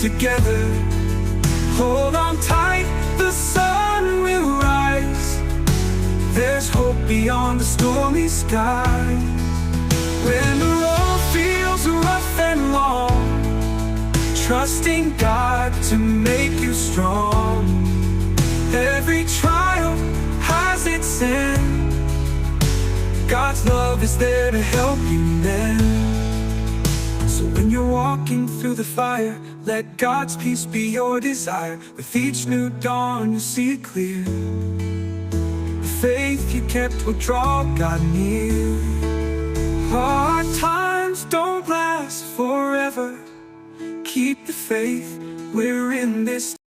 together. Hold on tight, the sun will rise. There's hope beyond the stormy sky. When the road feels rough and long, trusting God to make you strong. Every trial has its end. God's love is there to help you mend. So when you're walking through the fire, let God's peace be your desire. With each new dawn you'll see it clear. The faith you kept will draw God near. Hard times don't last forever. Keep the faith, we're in this